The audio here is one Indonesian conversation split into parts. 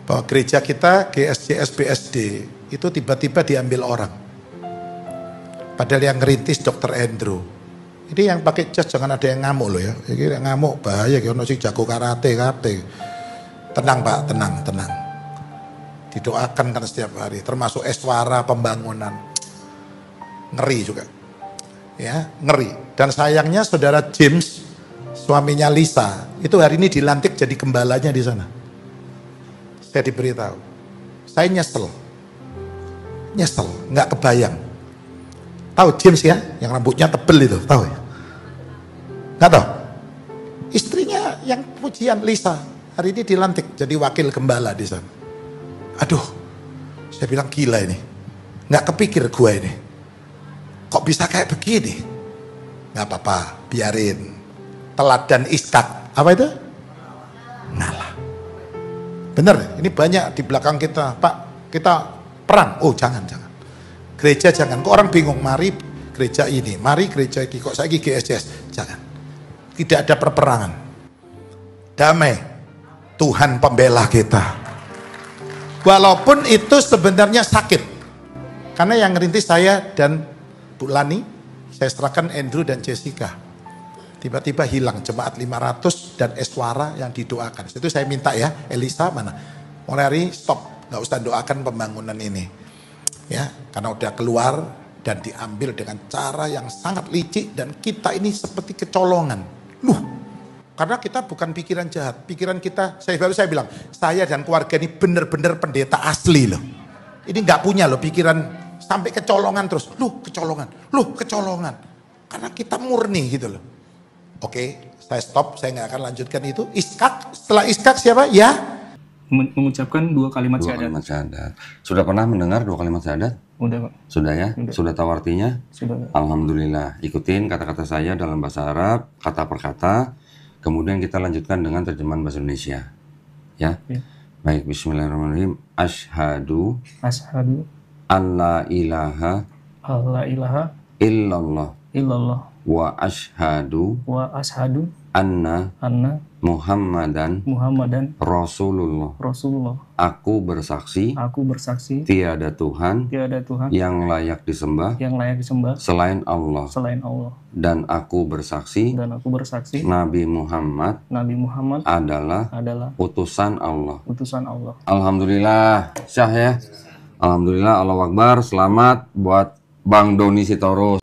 bahwa gereja kita GSJ SBSD itu tiba-tiba diambil orang. Padahal yang ngerintis Dr. Andrew. Ini yang pakai jas jangan ada yang ngamuk loh ya. Ini ngamuk bahaya, kalau sih jago karate. Tenang Pak, tenang. Didoakan kan setiap hari, termasuk Eswara pembangunan. Ngeri juga. Ya, ngeri. Dan sayangnya saudara James, suaminya Lisa, itu hari ini dilantik jadi gembalanya di sana. Saya diberitahu. Saya nyesel, nggak kebayang. Tahu James ya, yang rambutnya tebel itu, tahu ya? Nggak tahu? Istrinya yang pujian Lisa, hari ini dilantik jadi wakil gembala di sana. Aduh, saya bilang gila ini, nggak kepikir gue ini. Kok bisa kayak begini? Nggak apa-apa, biarin. Teladan Iskak, apa itu? Ngalah. Bener, ini banyak di belakang kita, Pak, kita perang. Oh jangan. Gereja jangan, kok orang bingung, mari gereja ini, mari gereja ini, kok saya GSJS, jangan. Tidak ada perperangan. Damai, Tuhan pembela kita. Walaupun itu sebenarnya sakit. Karena yang ngerintis saya dan Bu Lani, saya serahkan Andrew dan Jessica. Tiba-tiba hilang jemaat 500 dan Eswara yang didoakan. Itu saya minta ya, Elisa mana? Mulai hari stop, nggak usah doakan pembangunan ini. Ya, karena udah keluar dan diambil dengan cara yang sangat licik dan kita ini seperti kecolongan. Karena kita bukan pikiran jahat, pikiran kita, saya bilang, saya dan keluarga ini benar-benar pendeta asli loh. Ini nggak punya loh pikiran sampai kecolongan terus, kecolongan. Karena kita murni gitu loh. Oke, saya stop, saya nggak akan lanjutkan itu. Iskak, setelah Iskak siapa? Ya. Mengucapkan 2 kalimat syahadat. Sudah pernah mendengar 2 kalimat syahadat? Udah Pak. Sudah ya? Sudah tahu artinya? Sudah. Alhamdulillah. Ikutin kata-kata saya dalam bahasa Arab, kata per kata. Kemudian kita lanjutkan dengan terjemahan bahasa Indonesia. Ya? Baik, bismillahirrahmanirrahim. Asyhadu an la ilaha illallah wa asyhadu anna Muhammadan Rasulullah. Aku bersaksi tiada Tuhan yang layak disembah selain Allah. Dan aku bersaksi Nabi Muhammad adalah utusan Allah. Alhamdulillah, syah ya. Alhamdulillah, Allahu Akbar. Selamat buat Bang Doni Sitorus.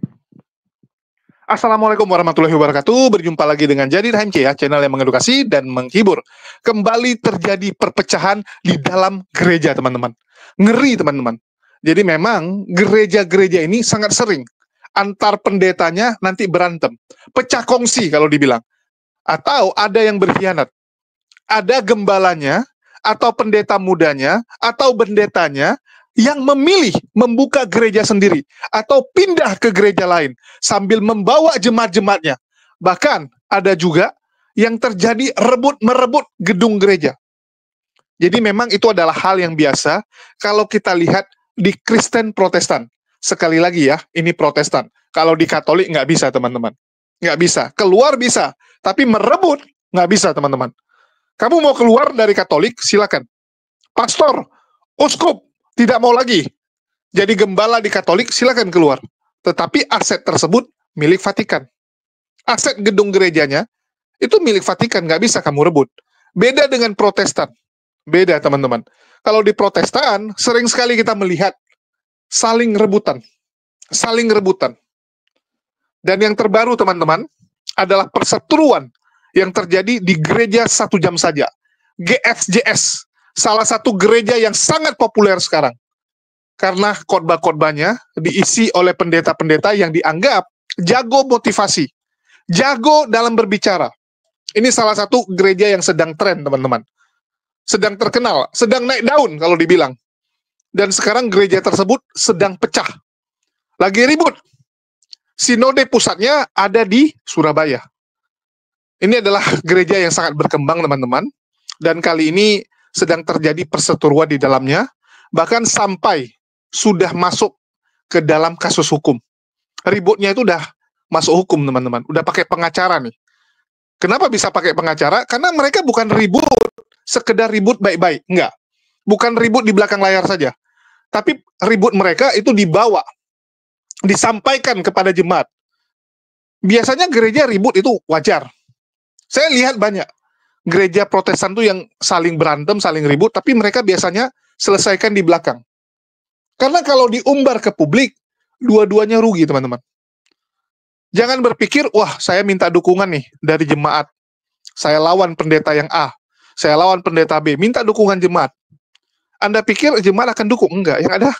Assalamualaikum warahmatullahi wabarakatuh. Berjumpa lagi dengan Jadi HMC ya, channel yang mengedukasi dan menghibur. Kembali terjadi perpecahan di dalam gereja, teman-teman. Ngeri, teman-teman. Jadi memang gereja-gereja ini sangat sering antar pendetanya nanti berantem, pecah kongsi kalau dibilang. Atau ada yang berkhianat. Ada gembalanya atau pendeta mudanya atau pendetanya yang memilih membuka gereja sendiri atau pindah ke gereja lain sambil membawa jemaat-jemaatnya. Bahkan ada juga yang terjadi merebut gedung gereja. Jadi memang itu adalah hal yang biasa kalau kita lihat di Kristen Protestan. Sekali lagi ya, ini Protestan. Kalau di Katolik nggak bisa, teman-teman. Nggak bisa. Keluar bisa, tapi merebut nggak bisa, teman-teman. Kamu mau keluar dari Katolik, silakan. Pastor, uskup, tidak mau lagi jadi gembala di Katolik, silakan keluar. Tetapi aset tersebut milik Vatikan. Aset gedung gerejanya itu milik Vatikan, nggak bisa kamu rebut. Beda dengan Protestan. Beda, teman-teman. Kalau di Protestan, sering sekali kita melihat saling rebutan. Dan yang terbaru, teman-teman, adalah perseteruan yang terjadi di gereja 1 jam saja. GSJS. Salah satu gereja yang sangat populer sekarang. Karena khotbah-khotbahnya diisi oleh pendeta-pendeta yang dianggap jago motivasi. Jago dalam berbicara. Ini salah satu gereja yang sedang tren, teman-teman. Sedang terkenal, sedang naik daun kalau dibilang. Dan sekarang gereja tersebut sedang pecah. Lagi ribut. Sinode pusatnya ada di Surabaya. Ini adalah gereja yang sangat berkembang, teman-teman. Dan kali ini sedang terjadi perseteruan di dalamnya, bahkan sampai sudah masuk ke dalam kasus hukum. Ributnya itu udah masuk hukum, teman-teman. Udah pakai pengacara nih. Kenapa bisa pakai pengacara? Karena mereka bukan ribut, sekedar ribut baik-baik. Enggak. bukan ribut di belakang layar saja, tapi ribut mereka itu dibawa, disampaikan kepada jemaat. Biasanya gereja ribut itu wajar. Saya lihat banyak gereja Protestan tuh yang saling berantem, saling ribut, tapi mereka biasanya selesaikan di belakang. Karena kalau diumbar ke publik, dua-duanya rugi, teman-teman. Jangan berpikir, wah, saya minta dukungan nih dari jemaat. Saya lawan pendeta yang A, saya lawan pendeta B, minta dukungan jemaat. Anda pikir jemaat akan dukung? Enggak, yang ada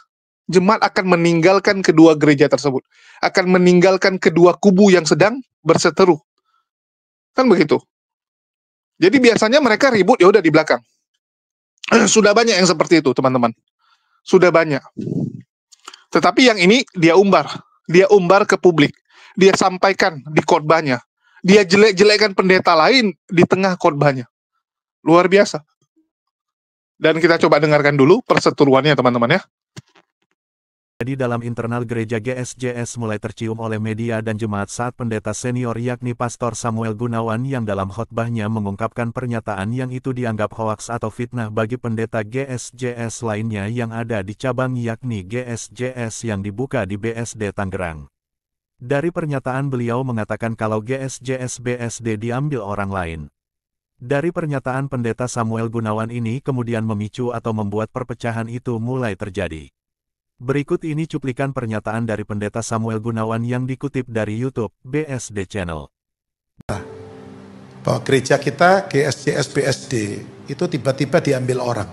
jemaat akan meninggalkan kedua gereja tersebut, akan meninggalkan kedua kubu yang sedang berseteru. Kan begitu. Jadi biasanya mereka ribut ya udah di belakang. Sudah banyak yang seperti itu, teman-teman. Sudah banyak. Tetapi yang ini dia umbar ke publik. Dia sampaikan di khotbahnya. Dia jelek-jelekkan pendeta lain di tengah khotbahnya. Luar biasa. Dan kita coba dengarkan dulu perseteruannya, teman-teman ya. Jadi dalam internal gereja GSJS mulai tercium oleh media dan jemaat saat pendeta senior yakni Pastor Samuel Gunawan yang dalam khotbahnya mengungkapkan pernyataan yang itu dianggap hoaks atau fitnah bagi pendeta GSJS lainnya yang ada di cabang yakni GSJS yang dibuka di BSD Tangerang. Dari pernyataan beliau mengatakan kalau GSJS BSD diambil orang lain. Dari pernyataan pendeta Samuel Gunawan ini kemudian memicu atau membuat perpecahan itu mulai terjadi. Berikut ini cuplikan pernyataan dari pendeta Samuel Gunawan yang dikutip dari YouTube BSD Channel. Bahwa gereja kita GSJS BSD itu tiba-tiba diambil orang.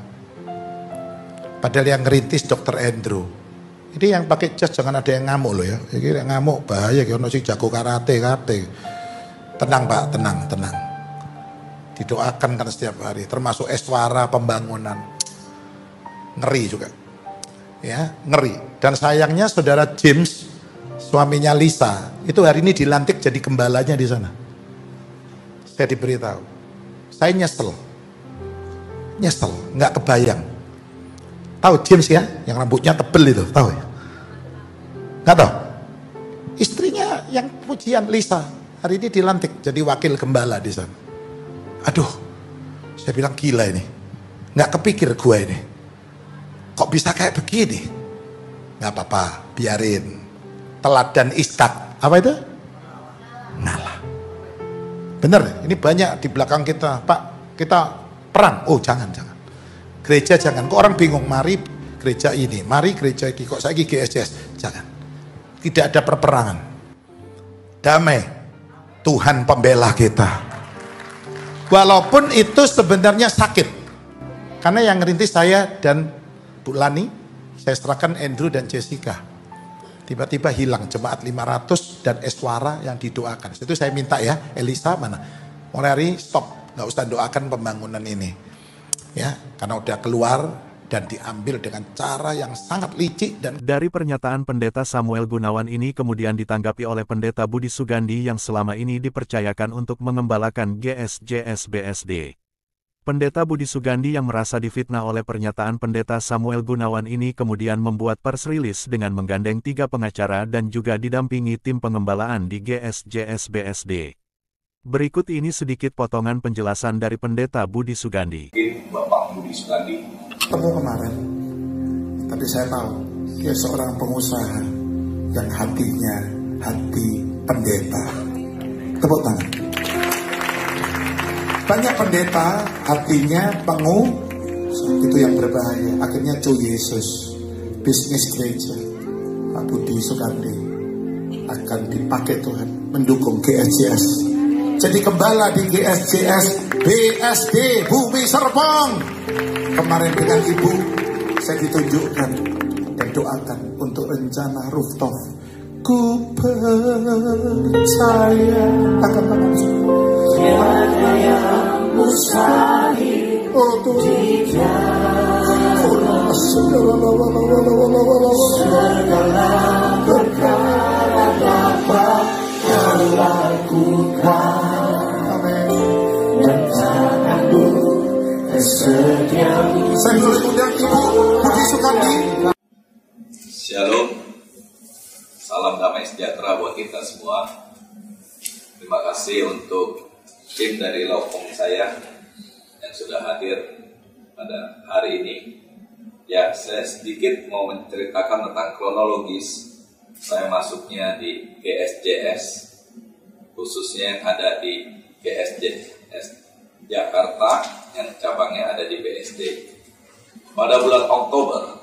Padahal yang ngerintis Dr. Andrew. Ini yang pakai jas jangan ada yang ngamuk loh ya. Ini ngamuk bahaya, kalau si jago karate. Tenang Pak, tenang. Didoakan kan setiap hari, termasuk Eswara pembangunan. Ngeri juga. Ya, ngeri. Dan sayangnya saudara James, suaminya Lisa, itu hari ini dilantik jadi gembalanya di sana. Saya diberitahu. Saya nyesel, nggak kebayang. Tahu James ya, yang rambutnya tebel itu, tahu ya? Nggak tahu? Istrinya yang pujian Lisa, hari ini dilantik jadi wakil gembala di sana. Aduh, saya bilang gila ini, nggak kepikir gue ini. Kok bisa kayak begini? Nggak apa-apa, biarin. Teladan Ishak, apa itu? Ngalah. Bener, ini banyak di belakang kita. Pak, kita perang. Oh jangan. Gereja jangan. Kok orang bingung, mari gereja ini, mari gereja ini. Kok saya GSJS? Jangan. Tidak ada perperangan. Damai. Tuhan pembela kita. Walaupun itu sebenarnya sakit. Karena yang ngerintis saya dan Bu Lani, saya serahkan Andrew dan Jessica. Tiba-tiba hilang jemaat 500 dan Eswara yang didoakan. Itu saya minta ya, Elisa mana? Mulai hari stop, nggak usah doakan pembangunan ini. Ya, karena udah keluar dan diambil dengan cara yang sangat licik dan... Dari pernyataan pendeta Samuel Gunawan ini kemudian ditanggapi oleh pendeta Budi Sugandi yang selama ini dipercayakan untuk mengembalakan GSJS BSD. Pendeta Budi Sugandi yang merasa difitnah oleh pernyataan pendeta Samuel Gunawan ini kemudian membuat press release dengan menggandeng 3 pengacara dan juga didampingi tim pengembalaan di GSJS BSD. Berikut ini sedikit potongan penjelasan dari pendeta Budi Sugandi. Bapak Budi Sugandi Ketemu kemarin, tapi saya tahu dia seorang pengusaha yang hatinya hati pendeta. Tepuk tangan. Banyak pendeta hatinya itu yang berbahaya. Akhirnya cu Yesus, bisnis gereja, Pak Budi Sugandi akan dipakai Tuhan mendukung GSJS. Jadi gembala di GSJS BSD Bumi Serpong. Kemarin dengan Ibu saya ditunjukkan dan doakan untuk rencana rooftop. Ku percaya akan tiada yang mustahil. Oh Tuhan, segala perkara dapat Kau lakukan. Amin. Dan tanganmu sedia. Saya boleh undang Ibu Budi Sugandi. Shalom. Salam damai sejahtera buat kita semua. Terima kasih untuk tim dari Laupung saya yang sudah hadir pada hari ini. Ya, saya sedikit mau menceritakan tentang kronologis saya masuknya di GSJS, khususnya yang ada di GSJS Jakarta, yang cabangnya ada di BSD. Pada bulan Oktober,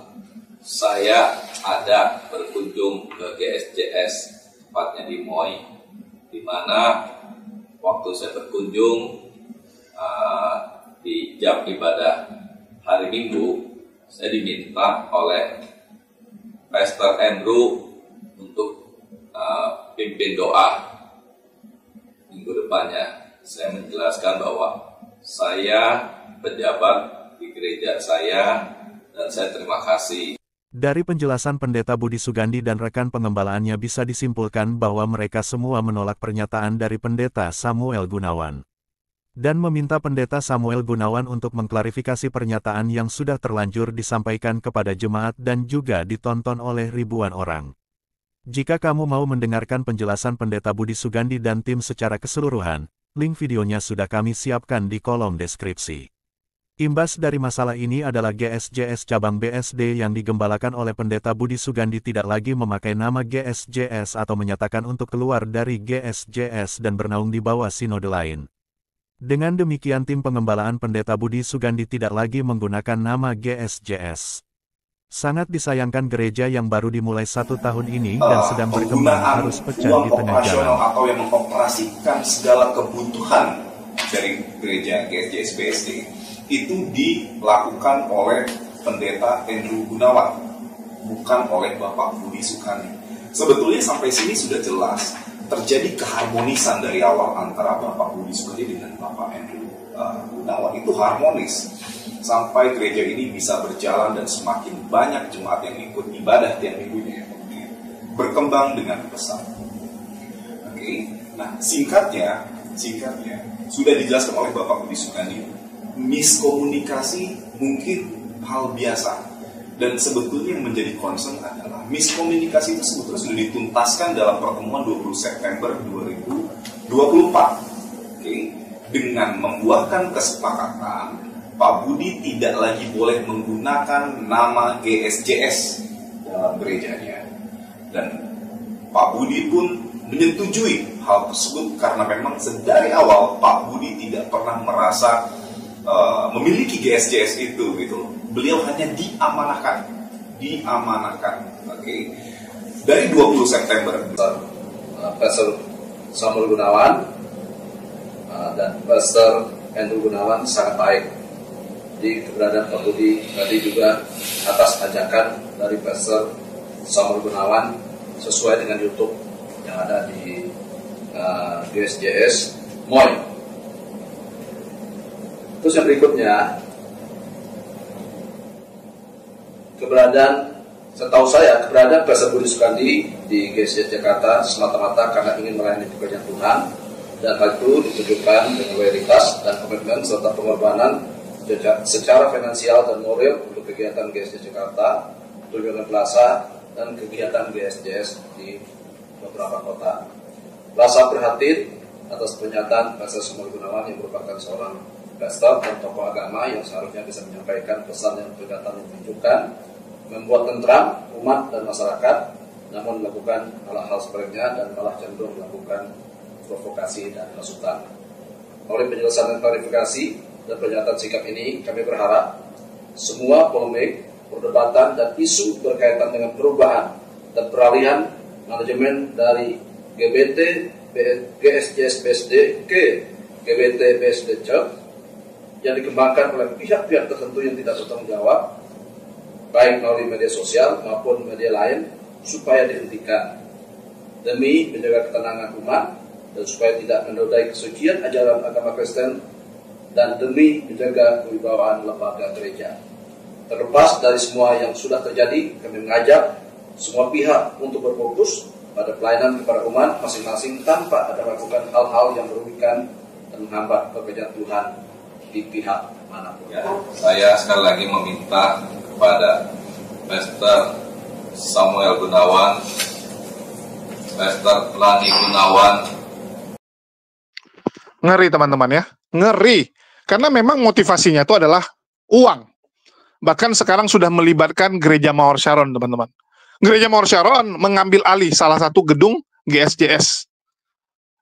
saya ada berkunjung ke GSJS, tepatnya di MOI, di mana waktu saya berkunjung di jam ibadah hari Minggu, saya diminta oleh Pastor Andrew untuk pimpin doa minggu depannya. Saya menjelaskan bahwa saya pejabat di gereja saya dan saya terima kasih. Dari penjelasan Pendeta Budi Sugandi dan rekan pengembalaannya bisa disimpulkan bahwa mereka semua menolak pernyataan dari Pendeta Samuel Gunawan dan meminta Pendeta Samuel Gunawan untuk mengklarifikasi pernyataan yang sudah terlanjur disampaikan kepada jemaat dan juga ditonton oleh ribuan orang. Jika kamu mau mendengarkan penjelasan Pendeta Budi Sugandi dan tim secara keseluruhan, link videonya sudah kami siapkan di kolom deskripsi. Imbas dari masalah ini adalah GSJS cabang BSD yang digembalakan oleh Pendeta Budi Sugandi tidak lagi memakai nama GSJS atau menyatakan untuk keluar dari GSJS dan bernaung di bawah sinode lain. Dengan demikian tim pengembalaan Pendeta Budi Sugandi tidak lagi menggunakan nama GSJS. Sangat disayangkan gereja yang baru dimulai 1 tahun ini dan sedang berkembang harus pecah di tengah jalan. Atau yang mengoperasikan segala kebutuhan dari gereja GSJS BSD itu dilakukan oleh Pendeta Andrew Gunawan, bukan oleh Bapak Budi Sugandi. Sebetulnya sampai sini sudah jelas terjadi keharmonisan dari awal antara Bapak Budi Sugandi dengan Bapak Andrew Gunawan. Itu harmonis sampai gereja ini bisa berjalan dan semakin banyak jemaat yang ikut ibadah tiap minggunya, berkembang dengan pesat. Oke. Nah, singkatnya sudah dijelaskan oleh Bapak Budi Sugandi, miskomunikasi mungkin hal biasa. Dan sebetulnya yang menjadi concern adalah miskomunikasi itu sebetulnya sudah dituntaskan dalam pertemuan 20 September 2024. Dengan membuahkan kesepakatan Pak Budi tidak lagi boleh menggunakan nama GSJS dalam gerejanya. Dan Pak Budi pun menyetujui hal tersebut karena memang sedari awal Pak Budi tidak pernah merasa memiliki GSJS itu gitu. Beliau hanya diamanahkan. Dari 20 September Pastor Samuel Gunawan dan Pastor Andrew Gunawan sangat baik. Di keberadaan Pak Budi tadi juga atas ajakan dari Pastor Samuel Gunawan sesuai dengan YouTube yang ada di GSJS MOI. Terus yang berikutnya, setahu saya keberadaan Pastor Budi Sugandi di GSJS Jakarta semata-mata karena ingin melayani pekerjaan Tuhan, dan hal itu ditunjukkan dengan loyalitas dan komitmen serta pengorbanan secara finansial dan moral untuk kegiatan GSJS Jakarta, Tunjungan Plaza, dan kegiatan GSJS di beberapa kota. Plaza prihatin atas pernyataan Pastor Samuel Gunawan yang merupakan seorang pastor dan tokoh agama yang seharusnya bisa menyampaikan pesan yang kelihatan menunjukkan, membuat tentram umat dan masyarakat, namun melakukan hal-hal sebaliknya dan malah cenderung melakukan provokasi dan hasutan. Oleh penjelasan dan klarifikasi dan pernyataan sikap ini, kami berharap semua polemik, perdebatan dan isu berkaitan dengan perubahan dan peralihan manajemen dari GSJS BSD ke GBT BSD Church yang dikembangkan oleh pihak-pihak tertentu yang tidak bertanggung jawab, baik melalui media sosial maupun media lain, supaya dihentikan demi menjaga ketenangan umat dan supaya tidak menodai kesucian ajaran agama Kristen dan demi menjaga kewibawaan lembaga gereja. Terlepas dari semua yang sudah terjadi, kami mengajak semua pihak untuk berfokus pada pelayanan kepada umat masing-masing tanpa ada melakukan hal-hal yang merugikan dan menghambat pekerjaan Tuhan di pihak manapun. Ya, saya sekali lagi meminta kepada Pastor Samuel Gunawan, Pastor Lani Gunawan. Ngeri teman-teman ya, ngeri. Karena memang motivasinya itu adalah uang. Bahkan sekarang sudah melibatkan Gereja Mawar Sharon, teman-teman. Gereja Mawar Sharon mengambil alih salah satu gedung GSJS.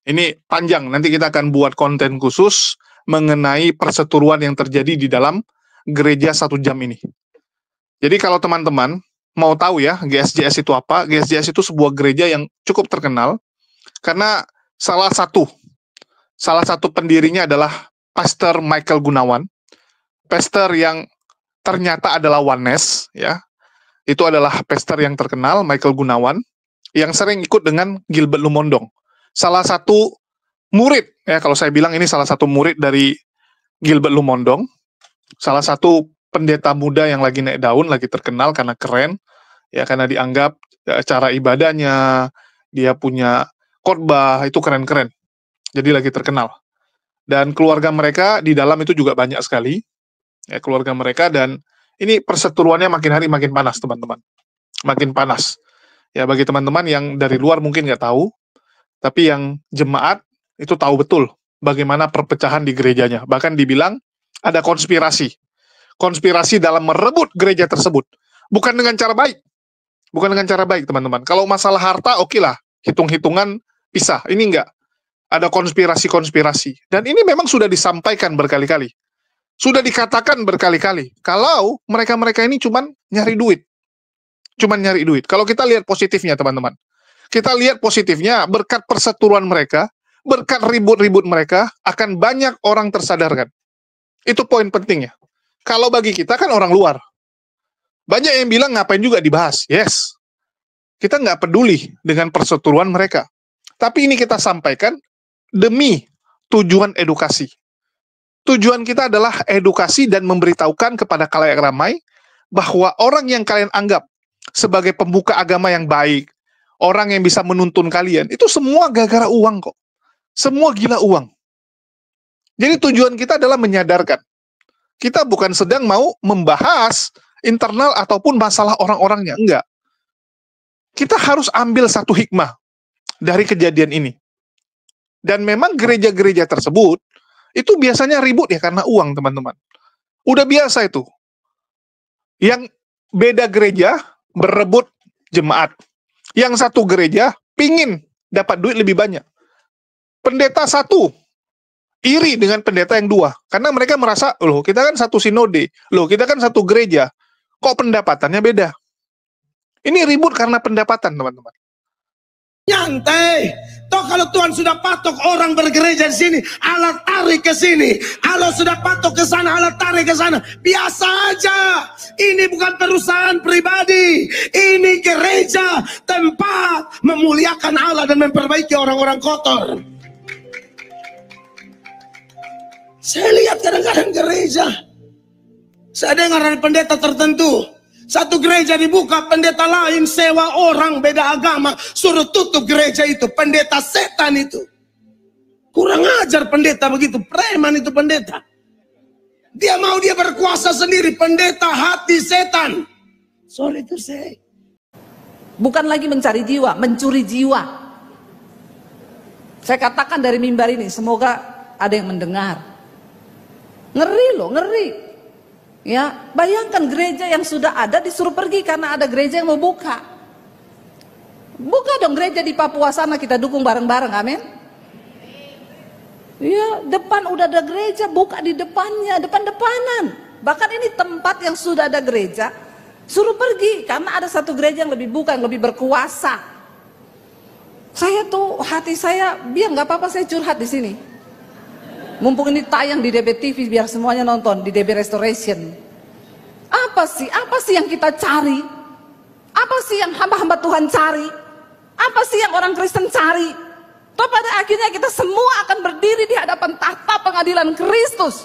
Ini panjang, nanti kita akan buat konten khusus mengenai perseteruan yang terjadi di dalam gereja 1 jam ini. Jadi kalau teman-teman mau tahu ya GSJS itu apa, GSJS itu sebuah gereja yang cukup terkenal karena salah satu pendirinya adalah Pastor Michael Gunawan, pastor yang ternyata adalah Oneness, ya. Itu adalah pastor yang terkenal, Michael Gunawan, yang sering ikut dengan Gilbert Lumondong. Salah satu murid, ya kalau saya bilang ini salah satu murid dari Gilbert Lumondong, salah satu pendeta muda yang lagi naik daun, lagi terkenal karena keren, ya karena dianggap cara ibadahnya, dia punya khotbah, itu keren-keren. Jadi lagi terkenal. Dan keluarga mereka di dalam itu juga banyak sekali, ya keluarga mereka, dan ini perseteruannya makin hari makin panas, teman-teman. Makin panas. Ya bagi teman-teman yang dari luar mungkin nggak tahu, tapi yang jemaat itu tahu betul bagaimana perpecahan di gerejanya. Bahkan dibilang ada konspirasi. Konspirasi dalam merebut gereja tersebut. Bukan dengan cara baik. Bukan dengan cara baik, teman-teman. Kalau masalah harta, oke lah. Hitung-hitungan pisah. Ini enggak. Ada konspirasi-konspirasi. Dan ini memang sudah disampaikan berkali-kali. Sudah dikatakan berkali-kali. Kalau mereka-mereka ini cuman nyari duit. Cuman nyari duit. Kalau kita lihat positifnya, teman-teman. Kita lihat positifnya, berkat perseteruan mereka, berkat ribut-ribut mereka, akan banyak orang tersadarkan. Itu poin pentingnya. Kalau bagi kita kan orang luar. Banyak yang bilang ngapain juga dibahas. Yes. Kita nggak peduli dengan perseteruan mereka. Tapi ini kita sampaikan demi tujuan edukasi. Tujuan kita adalah edukasi dan memberitahukan kepada khalayak ramai bahwa orang yang kalian anggap sebagai pembuka agama yang baik, orang yang bisa menuntun kalian, itu semua gara-gara uang kok. Semua gila uang. Jadi tujuan kita adalah menyadarkan. Kita bukan sedang mau membahas internal ataupun masalah orang-orangnya, enggak. Kita harus ambil satu hikmah dari kejadian ini. Dan memang gereja-gereja tersebut, itu biasanya ribut ya karena uang, teman-teman. Udah biasa itu. Yang beda gereja berebut jemaat. Yang satu gereja pingin dapat duit lebih banyak. Pendeta satu iri dengan pendeta yang dua. Karena mereka merasa, loh kita kan satu sinode, loh kita kan satu gereja. Kok pendapatannya beda? Ini ribut karena pendapatan, teman-teman. Nyantai. Toh kalau Tuhan sudah patok orang bergereja di sini, alat tarik ke sini. Kalau sudah patok ke sana, alat tarik ke sana. Biasa aja. Ini bukan perusahaan pribadi. Ini gereja, tempat memuliakan Allah dan memperbaiki orang-orang kotor. Saya lihat kadang-kadang gereja. Saya dengar dari pendeta tertentu. Satu gereja dibuka, pendeta lain sewa orang beda agama, suruh tutup gereja itu. Pendeta setan itu. Kurang ajar pendeta begitu, preman itu pendeta. Dia mau dia berkuasa sendiri, pendeta hati setan. Sorry to say. Bukan lagi mencari jiwa, mencuri jiwa. Saya katakan dari mimbar ini, semoga ada yang mendengar. Ngeri loh, ngeri. Ya, bayangkan gereja yang sudah ada disuruh pergi karena ada gereja yang mau buka. Buka dong gereja di Papua sana, kita dukung bareng-bareng, amin. Ya, depan udah ada gereja, buka di depannya, depan-depanan. Bahkan ini tempat yang sudah ada gereja, suruh pergi karena ada satu gereja yang lebih buka, yang lebih berkuasa. Saya tuh hati saya, biar nggak apa-apa saya curhat di sini. Mumpung ini tayang di DB TV biar semuanya nonton di DB Restoration. Apa sih yang kita cari? Apa sih yang hamba-hamba Tuhan cari? Apa sih yang orang Kristen cari? Toh pada akhirnya kita semua akan berdiri di hadapan tahta pengadilan Kristus.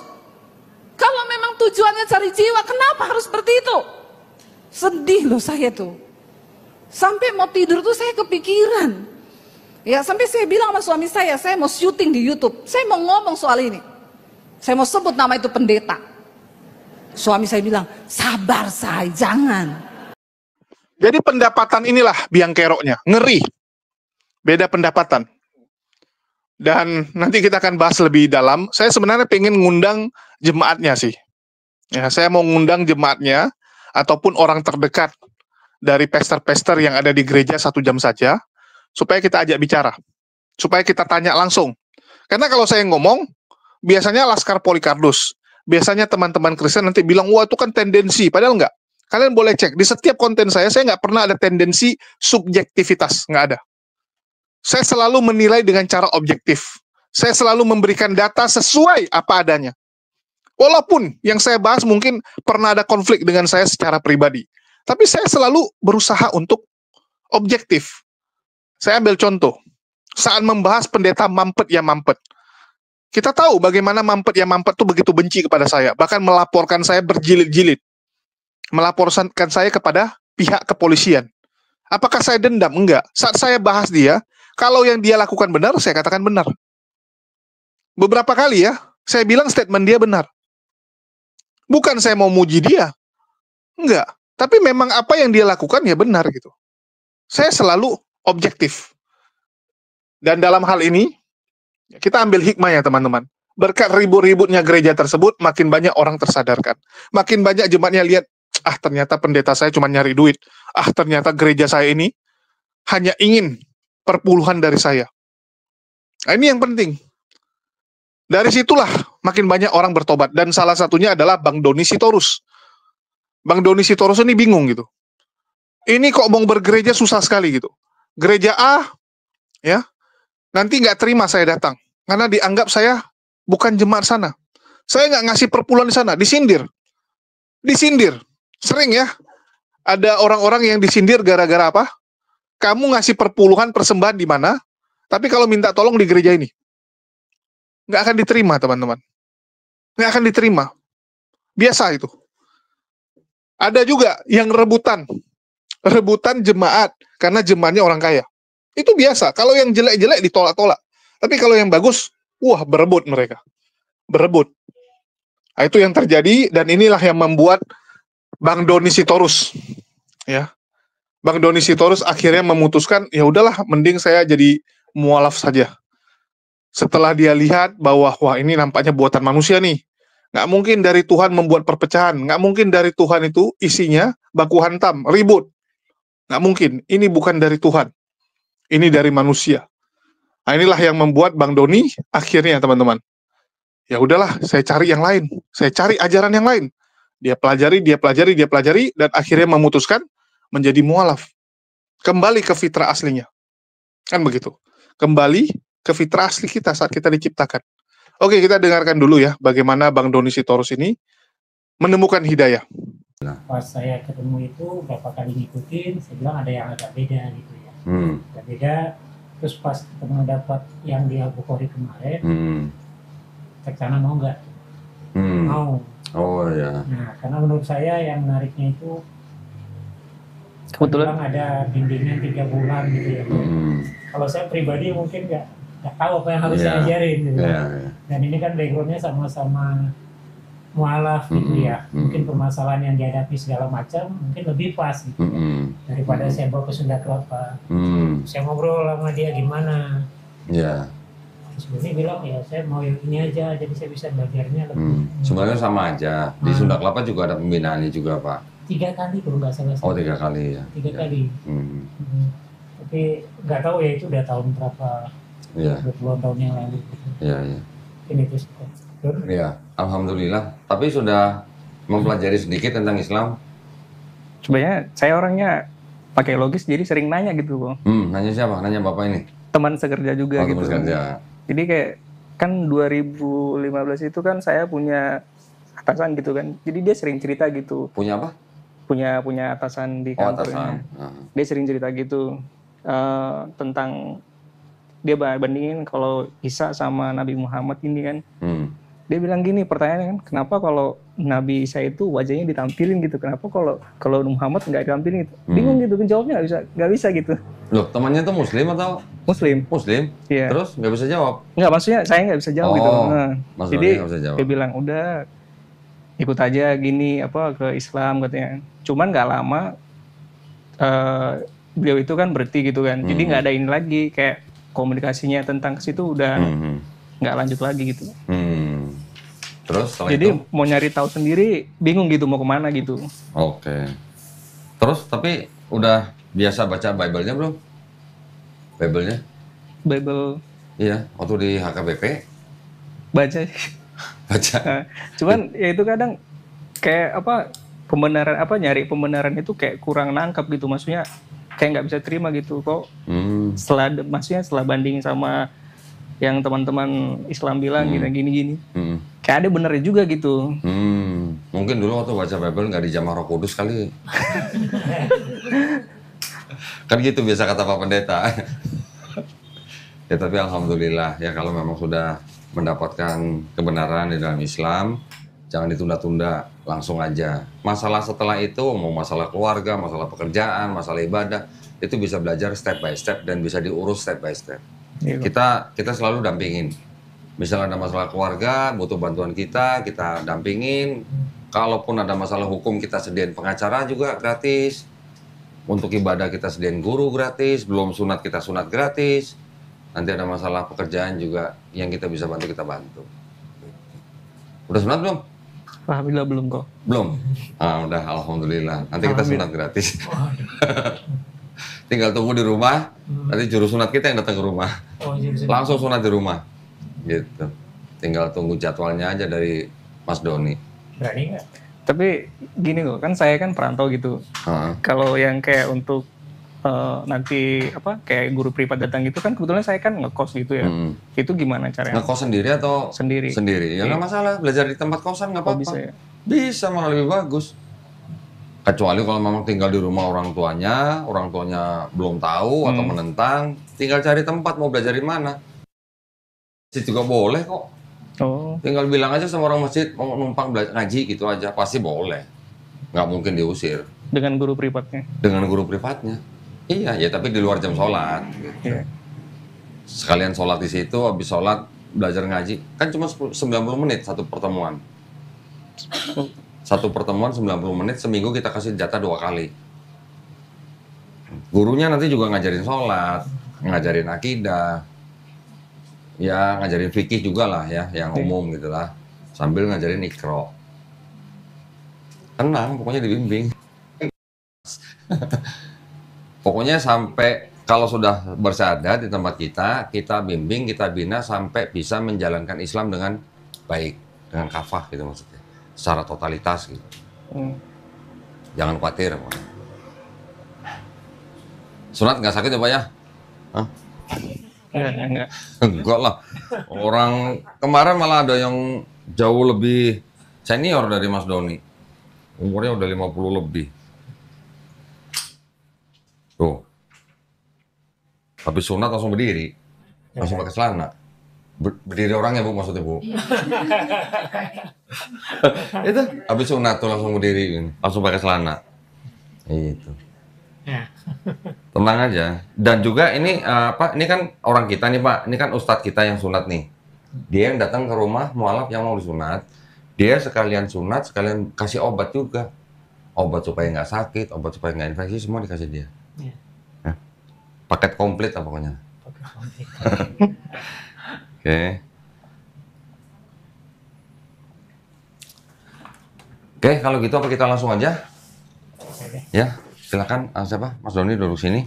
Kalau memang tujuannya cari jiwa, kenapa harus seperti itu? Sedih loh saya tuh. Sampai mau tidur tuh saya kepikiran. Ya sampai saya bilang sama suami saya mau syuting di YouTube. Saya mau ngomong soal ini. Saya mau sebut nama itu pendeta. Suami saya bilang, sabar say, jangan. Jadi pendapatan inilah biang keroknya. Ngeri. Beda pendapatan. Dan nanti kita akan bahas lebih dalam. Saya sebenarnya pengen ngundang jemaatnya sih. Ya, saya mau ngundang jemaatnya ataupun orang terdekat dari pester-pester yang ada di gereja 1 jam saja, supaya kita ajak bicara, supaya kita tanya langsung. Karena kalau saya ngomong, biasanya Laskar Polikardus, biasanya teman-teman Kristen nanti bilang, wah itu kan tendensi, padahal enggak. Kalian boleh cek, di setiap konten saya nggak pernah ada tendensi subjektivitas, nggak ada. Saya selalu menilai dengan cara objektif. Saya selalu memberikan data sesuai apa adanya. Walaupun yang saya bahas mungkin pernah ada konflik dengan saya secara pribadi. Tapi saya selalu berusaha untuk objektif. Saya ambil contoh. Saat membahas pendeta mampet ya mampet. Kita tahu bagaimana mampet ya mampet itu begitu benci kepada saya. Bahkan melaporkan saya berjilid-jilid. Melaporkan saya kepada pihak kepolisian. Apakah saya dendam? Enggak. Saat saya bahas dia, kalau yang dia lakukan benar, saya katakan benar. Beberapa kali ya, saya bilang statement dia benar. Bukan saya mau muji dia. Enggak. Tapi memang apa yang dia lakukan ya benar gitu. Saya selalu objektif. Dan dalam hal ini, kita ambil hikmah ya teman-teman. Berkat ribut-ributnya gereja tersebut, makin banyak orang tersadarkan. Makin banyak jemaatnya lihat, ternyata pendeta saya cuma nyari duit. Ternyata gereja saya ini hanya ingin perpuluhan dari saya. Nah, ini yang penting. Dari situlah makin banyak orang bertobat. Dan salah satunya adalah Bang Doni Sitorus. Bang Doni Sitorus ini bingung gitu. Ini kok mau bergereja susah sekali gitu. Gereja A, ya, nanti nggak terima saya datang. Karena dianggap saya bukan jemaat sana. Saya nggak ngasih perpuluhan di sana, disindir. Disindir. Sering ya, ada orang-orang yang disindir gara-gara apa? Kamu ngasih perpuluhan persembahan di mana, tapi kalau minta tolong di gereja ini. Nggak akan diterima, teman-teman. Nggak akan diterima. Biasa itu. Ada juga yang rebutan. Rebutan jemaat, karena jemaatnya orang kaya. Itu biasa. Kalau yang jelek-jelek ditolak-tolak. Tapi kalau yang bagus, wah berebut mereka. Berebut. Nah, itu yang terjadi, dan inilah yang membuat Bang Doni Sitorus, ya, Bang Doni Sitorus akhirnya memutuskan, ya udahlah, mending saya jadi mualaf saja. Setelah dia lihat bahwa, wah ini nampaknya buatan manusia nih, nggak mungkin dari Tuhan membuat perpecahan, nggak mungkin dari Tuhan itu isinya baku hantam, ribut, nggak mungkin. Ini bukan dari Tuhan, ini dari manusia. Nah, inilah yang membuat Bang Doni akhirnya, teman-teman, ya udahlah, saya cari yang lain, saya cari ajaran yang lain. Dia pelajari, dan akhirnya memutuskan menjadi mualaf. Kembali ke fitrah aslinya. Kan begitu. Kembali ke fitrah asli kita saat kita diciptakan. Oke, kita dengarkan dulu ya, bagaimana Bang Doni Sitorus ini menemukan hidayah. Pas saya ketemu itu, berapa kali ngikutin, saya bilang ada yang agak beda gitu ya. Agak beda, terus pas ketemu dapat yang di Al-Bukhari kemarin, cek sana mau nggak? Mau. Oh ya. Nah, karena menurut saya yang menariknya itu kebetulan ada bimbingan 3 bulan gitu ya. Kalau saya pribadi mungkin nggak tahu apa yang harus saya ajarin gitu. Dan ini kan backgroundnya sama-sama mualaf gitu ya. Mungkin permasalahan yang dihadapi segala macam mungkin lebih pas gitu daripada saya bawa ke Sunda Kelapa. Saya ngobrol sama dia gimana. Sebenarnya bilang ya saya mau yang ini aja, jadi saya bisa belajarnya lebih. Sebenarnya sama aja. Di Sunda Kelapa juga ada pembinaannya juga, Pak. 3 kali kalau nggak salah. Oh, 3 kali ya. 3 kali. Tapi nggak tahu ya itu udah tahun berapa. 20 tahun yang lalu. Iya. Ini itu. Iya, alhamdulillah. Tapi sudah mempelajari sedikit tentang Islam. Sebenarnya saya orangnya pakai logis, jadi sering nanya gitu, Bang. Nanya siapa? Nanya Bapak ini? Teman sekerja juga gitu. Teman sekerja. Jadi kayak kan 2015 itu kan saya punya atasan gitu kan. Jadi dia sering cerita gitu. Punya apa? Punya atasan di kantornya. Dia sering cerita gitu tentang dia bandingin kalau Isa sama Nabi Muhammad ini kan. Dia bilang gini, pertanyaannya kan, kenapa kalau Nabi Isa itu wajahnya ditampilin gitu, kenapa kalau Muhammad nggak ditampilin gitu? Bingung gitu, jawabnya nggak bisa gitu. Loh, temannya itu Muslim atau? Muslim. Iya. Terus nggak bisa jawab? Nggak, maksudnya saya nggak bisa jawab gitu. Jadi bisa jawab. dia bilang udah ikut aja gini ke Islam katanya. Cuman nggak lama beliau itu kan berhenti gitu kan. Jadi nggak ada ini lagi, kayak komunikasinya tentang ke situ udah nggak lanjut lagi gitu. Terus setelah jadi itu? mau nyari tahu sendiri bingung gitu mau kemana gitu. Oke. Terus tapi udah biasa baca Bible-nya belum? Bible-nya? Bible. Iya, waktu di HKBP. Baca. Baca. Nah, cuman ya itu kadang kayak apa pembenaran apa nyari pembenaran itu kayak kurang nangkap gitu, maksudnya kayak nggak bisa terima gitu kok. Maksudnya setelah bandingin sama yang teman-teman Islam bilang gini-gini, kayak ada benernya juga gitu. Mungkin dulu waktu baca Bible nggak dijamah Roh Kudus kali. Kan gitu biasa kata Pak Pendeta. Ya tapi alhamdulillah ya kalau memang sudah mendapatkan kebenaran di dalam Islam, jangan ditunda-tunda, langsung aja. Masalah setelah itu, mau masalah keluarga, masalah pekerjaan, masalah ibadah, itu bisa belajar step by step dan bisa diurus step by step. Kita selalu dampingin. Misalnya ada masalah keluarga, butuh bantuan kita dampingin. Kalaupun ada masalah hukum, kita sediain pengacara juga gratis. Untuk ibadah kita sediain guru gratis, belum sunat kita sunat gratis. Nanti ada masalah pekerjaan juga yang kita bisa bantu, kita bantu. Udah sunat belum? Alhamdulillah belum kok. Belum? Udah alhamdulillah. Nanti kita sunat gratis. Tinggal tunggu di rumah, nanti juru sunat kita yang datang ke rumah. Langsung sunat di rumah. Gitu. Tinggal tunggu jadwalnya aja dari Mas Doni. Berani nggak? Tapi gini loh, kan saya kan perantau gitu. Kalau yang kayak untuk nanti apa kayak guru privat datang gitu kan kebetulan saya kan ngekos gitu ya. Itu gimana caranya? Ngekos sendiri atau sendiri? Sendiri. Ya nggak masalah, belajar di tempat kosan nggak apa-apa. Bisa ya? Bisa, malah lebih bagus. Kecuali kalau memang tinggal di rumah orang tuanya belum tahu atau menentang, tinggal cari tempat mau belajar di mana. Masjid juga boleh kok. Tinggal bilang aja sama orang masjid mau numpang belajar ngaji gitu aja, pasti boleh. Nggak mungkin diusir. Dengan guru privatnya? Dengan guru privatnya. Iya, ya tapi di luar jam sholat. Gitu. Sekalian sholat di situ, habis sholat belajar ngaji. Kan cuma 90 menit satu pertemuan. Satu pertemuan 90 menit, seminggu kita kasih jatah 2 kali. Gurunya nanti juga ngajarin sholat, ngajarin akidah, ya ngajarin fikih juga lah ya, yang umum gitu lah. Sambil ngajarin Iqra. Tenang, pokoknya dibimbing. Pokoknya sampai kalau sudah bersyahadat di tempat kita bimbing, kita bina sampai bisa menjalankan Islam dengan baik, dengan kafah gitu maksudnya, secara totalitas gitu. Jangan khawatir. Sunat nggak sakit ya Pak ya? Hah? Enggak. Enggak lah. Orang kemarin malah ada yang jauh lebih senior dari Mas Doni. Umurnya udah 50 lebih. Tuh. Habis sunat langsung berdiri. Langsung pakai celana. Berdiri orangnya Bu maksudnya Bu. Itu habis sunat tuh langsung berdiri, langsung pakai celana. Itu. Tenang aja. Dan juga ini Pak, ini kan orang kita nih Pak, ini kan ustadz kita yang sunat nih. Dia yang datang ke rumah mualaf yang mau disunat. Dia sekalian sunat, sekalian kasih obat juga. Obat supaya nggak sakit, obat supaya nggak infeksi, semua dikasih dia. Paket komplit lah pokoknya. Oke, kalau gitu apa kita langsung aja? Ya, silakan. Siapa? Mas Doni duduk sini.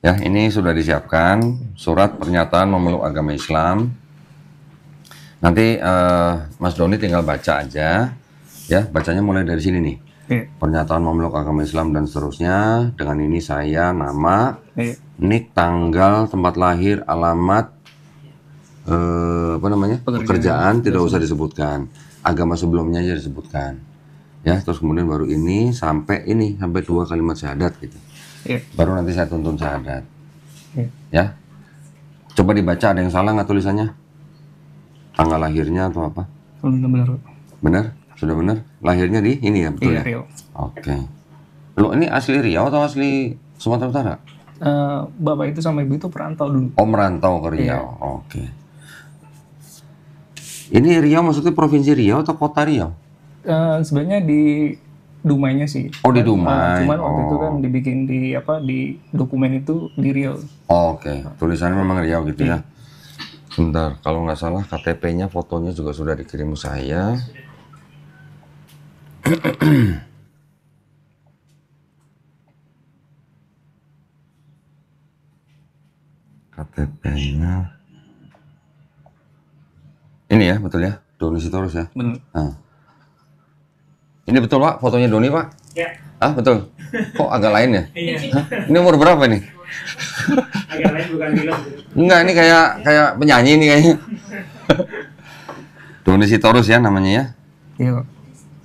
Ya, ini sudah disiapkan surat pernyataan memeluk agama Islam. Nanti Mas Doni tinggal baca aja. Ya, bacanya mulai dari sini nih. Pernyataan memeluk agama Islam dan seterusnya. Dengan ini saya, nama, nik, tanggal, tempat lahir, alamat, pekerjaan tidak usah disebutkan. Agama sebelumnya aja disebutkan. Ya, terus kemudian baru ini sampai 2 kalimat syahadat gitu. Baru nanti saya tuntun syahadat. Ya. Coba dibaca, ada yang salah nggak tulisannya? Tanggal lahirnya atau apa? Benar. Benar? Sudah benar? Lahirnya di ini ya, betul ya? Riau. Oke. Lo ini asli Riau atau asli Sumatera Utara? Bapak itu sama ibu itu perantau dulu. Oh, merantau ke Riau. Oke. Ini Riau maksudnya provinsi Riau atau kota Riau? Sebenarnya di Dumainya sih. Oh, di Dumai. Cuman waktu itu kan dibikin di dokumen itu di Riau. Oke. Tulisannya memang Riau gitu ya. Sebentar, kalau nggak salah KTP-nya, fotonya juga sudah dikirim ke saya. KTP-nya ini ya, betul ya, Doni Sitorus ya. Benar. Nah. Ini betul Pak, fotonya Doni Pak? Ya. Ah betul. Kok agak lain ya? Iya. Ini umur berapa nih? Agak lain bukan bilang. Enggak, ini kayak penyanyi nih kayaknya. Doni Sitorus ya namanya ya? Iya Pak.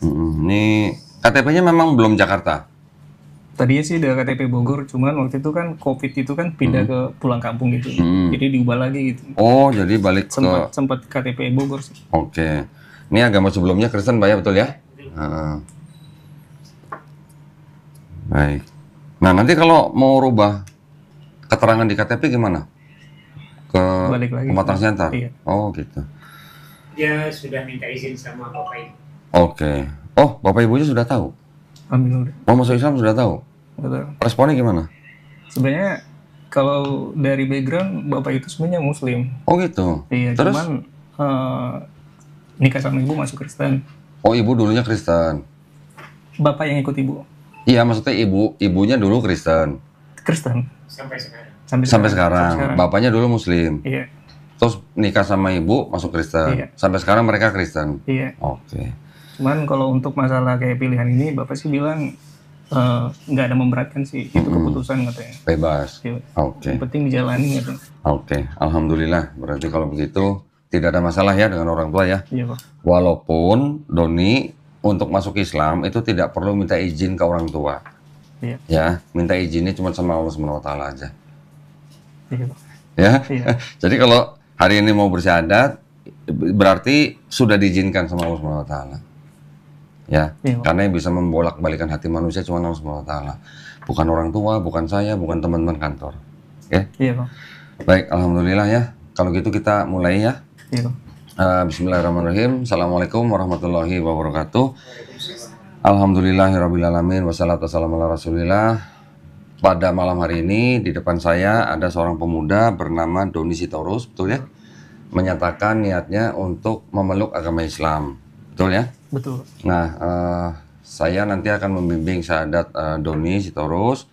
Ini KTP-nya memang belum Jakarta? Tadinya sih udah KTP Bogor, cuman waktu itu kan COVID itu kan pindah ke pulang kampung gitu. Jadi diubah lagi gitu. Oh, jadi balik sempat KTP Bogor sih. Oke. Ini agama sebelumnya Kristen Pak ya, betul ya? Baik. Nah, nanti kalau mau rubah keterangan di KTP gimana? Balik lagi. Pematang Siantar? Iya. Oh, gitu. Dia sudah minta izin sama Bapak Ibu. Oke. Oh, Bapak Ibunya sudah tahu? Alhamdulillah. Mau masuk Islam sudah tahu? Betul. Responnya gimana? Sebenarnya kalau dari background Bapak itu sebenarnya Muslim. Oh gitu? Iya, terus? Cuman nikah sama ibu masuk Kristen. Oh, ibu dulunya Kristen? Bapak yang ikut ibu. Iya, maksudnya ibunya dulu Kristen? Kristen. Sampai sekarang. Sampai sekarang. Bapaknya dulu Muslim? Iya. Terus nikah sama ibu masuk Kristen? Iya. Sampai sekarang mereka Kristen? Iya. Oke. Cuman kalau untuk masalah kayak pilihan ini, Bapak sih bilang nggak ada memberatkan sih, itu keputusan katanya. Bebas. Iya. Oke. Yang penting dijalani gitu. Oke, alhamdulillah. Berarti kalau begitu tidak ada masalah ya dengan orang tua ya. Iya Pak. Walaupun Doni untuk masuk Islam itu tidak perlu minta izin ke orang tua. Iya. Ya, minta izinnya cuma sama Allah Subhanahu wa taala aja. Iya Pak. Ya. Iya. Jadi kalau hari ini mau bersyahadat berarti sudah diizinkan sama Allah Subhanahu wa taala. Ya, iya, karena yang bisa membolak-balikan hati manusia cuma Allah Subhanahu wa taala. Bukan orang tua, bukan saya, bukan teman-teman kantor. Ya. Iya Pak. Baik, alhamdulillah ya. Kalau gitu kita mulai ya. Iya Pak. Bismillahirrahmanirrahim. Assalamualaikum warahmatullahi wabarakatuh. Alhamdulillahirrabbilalamin. Wassalatu wassalamu ala rasulillah. Pada malam hari ini di depan saya ada seorang pemuda bernama Doni Sitorus, betul ya? Menyatakan niatnya untuk memeluk agama Islam, betul ya? Betul. Nah, saya nanti akan membimbing syahadat Doni Sitorus,